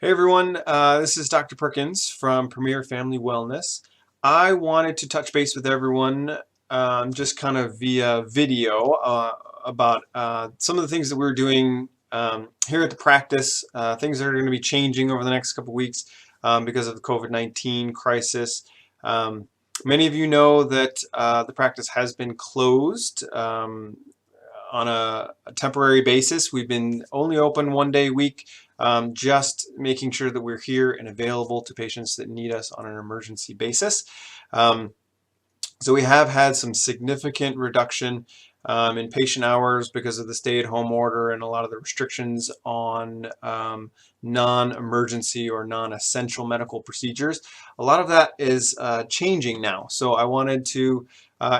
Hey everyone, this is Dr. Perkins from Premier Family Wellness. I wanted to touch base with everyone just kind of via video about some of the things that we're doing here at the practice, things that are going to be changing over the next couple weeks because of the COVID-19 crisis. Many of you know that the practice has been closed on a temporary basis. We've been only open one day a week, just making sure that we're here and available to patients that need us on an emergency basis. So we have had some significant reduction in patient hours because of the stay-at-home order and a lot of the restrictions on non-emergency or non-essential medical procedures. A lot of that is changing now. So I wanted to,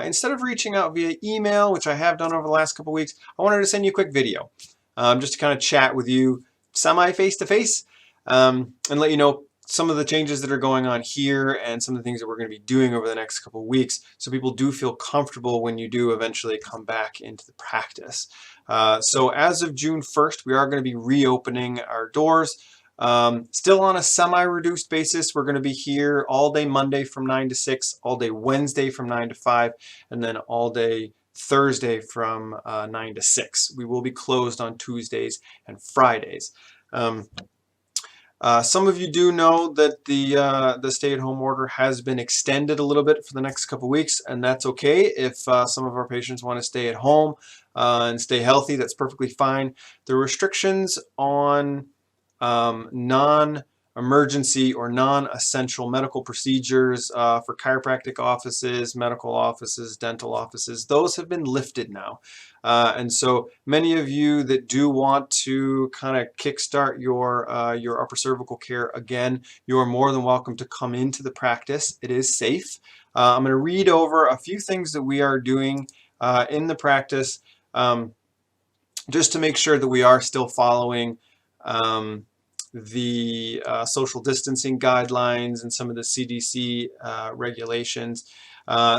instead of reaching out via email, which I have done over the last couple of weeks, I wanted to send you a quick video just to kind of chat with you semi-face-to-face and let you know some of the changes that are going on here and some of the things that we're going to be doing over the next couple of weeks, so people do feel comfortable when you do eventually come back into the practice. So as of June 1st, we are going to be reopening our doors. Still on a semi-reduced basis. We're going to be here all day Monday from 9 to 6, all day Wednesday from 9 to 5, and then all day Thursday from 9 to 6. We will be closed on Tuesdays and Fridays. Some of you do know that the stay-at-home order has been extended a little bit for the next couple weeks, and that's okay. If some of our patients want to stay at home and stay healthy, that's perfectly fine. The restrictions on non-emergency or non-essential medical procedures for chiropractic offices, medical offices, dental offices, those have been lifted now. And so many of you that do want to kind of kickstart your upper cervical care again, you are more than welcome to come into the practice. It is safe. I'm going to read over a few things that we are doing in the practice just to make sure that we are still following the social distancing guidelines and some of the CDC regulations.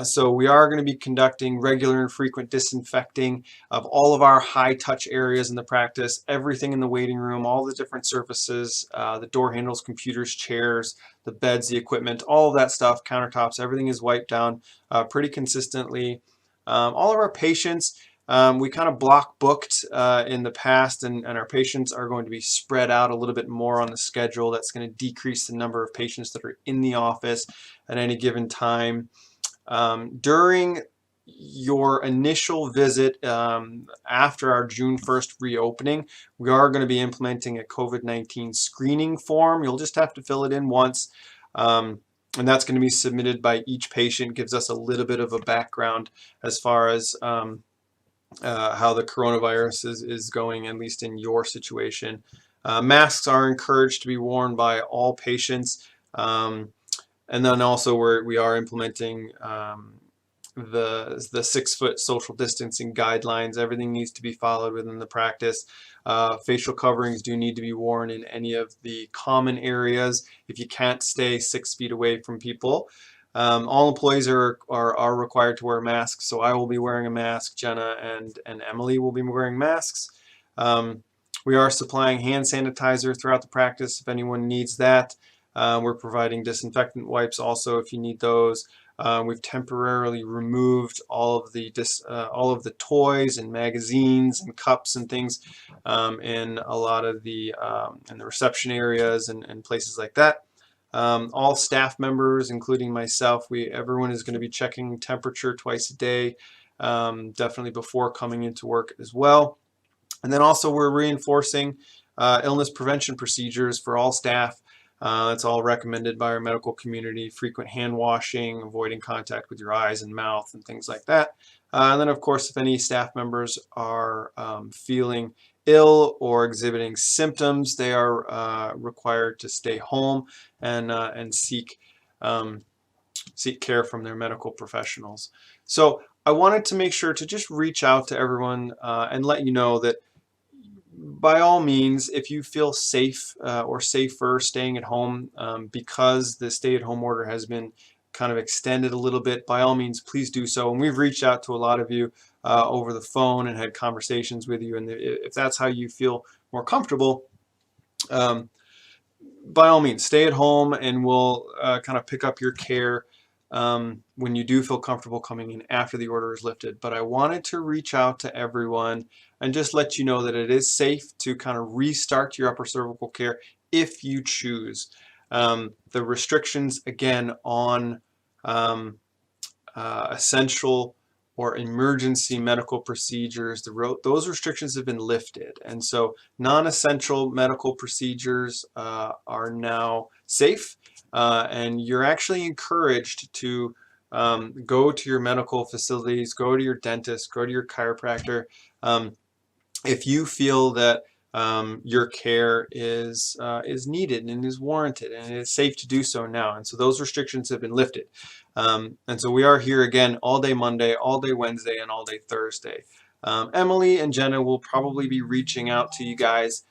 So we are going to be conducting regular and frequent disinfecting of all of our high touch areas in the practice, everything in the waiting room, all the different surfaces, the door handles, computers, chairs, the beds, the equipment, all of that stuff, countertops, everything is wiped down pretty consistently. All of our patients, we kind of block booked in the past, and our patients are going to be spread out a little bit more on the schedule. That's going to decrease the number of patients that are in the office at any given time. During your initial visit after our June 1st reopening, we are going to be implementing a COVID-19 screening form. You'll just have to fill it in once. And that's going to be submitted by each patient. Gives us a little bit of a background as far as how the coronavirus is going, at least in your situation. Masks are encouraged to be worn by all patients. And then also we are implementing the 6-foot social distancing guidelines. Everything needs to be followed within the practice. Facial coverings do need to be worn in any of the common areas if you can't stay 6 feet away from people. All employees are required to wear masks, so I will be wearing a mask. Jenna and Emily will be wearing masks. We are supplying hand sanitizer throughout the practice if anyone needs that. We're providing disinfectant wipes also if you need those. We've temporarily removed all of the toys and magazines and cups and things in a lot of the in the reception areas and places like that. All staff members, including myself, everyone is going to be checking temperature twice a day, definitely before coming into work as well. And then also we're reinforcing illness prevention procedures for all staff. It's all recommended by our medical community: frequent hand washing, avoiding contact with your eyes and mouth, and things like that. And then, of course, if any staff members are feeling ill or exhibiting symptoms, they are required to stay home and seek care from their medical professionals. So I wanted to make sure to just reach out to everyone and let you know that by all means, if you feel safe or safer staying at home because the stay-at-home order has been kind of extended a little bit, by all means, please do so. And we've reached out to a lot of you over the phone and had conversations with you. And if that's how you feel more comfortable, by all means, stay at home, and we'll kind of pick up your care when you do feel comfortable coming in after the order is lifted. But I wanted to reach out to everyone and just let you know that it is safe to kind of restart your upper cervical care if you choose. The restrictions, again, on essential or emergency medical procedures, those restrictions have been lifted. And so non-essential medical procedures are now safe, and you're actually encouraged to go to your medical facilities, go to your dentist, go to your chiropractor, if you feel that your care is needed and is warranted, and it's safe to do so now. And so those restrictions have been lifted. And so we are here again all day Monday, all day Wednesday, and all day Thursday. Emily and Jenna will probably be reaching out to you guys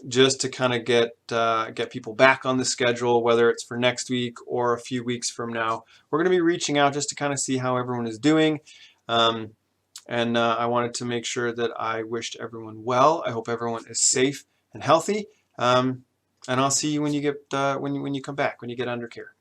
just to kind of get people back on the schedule, whether it's for next week or a few weeks from now. We're going to be reaching out just to kind of see how everyone is doing. And I wanted to make sure that I wished everyone well. I hope everyone is safe and healthy. And I'll see you when you get when you come back, when you get under care.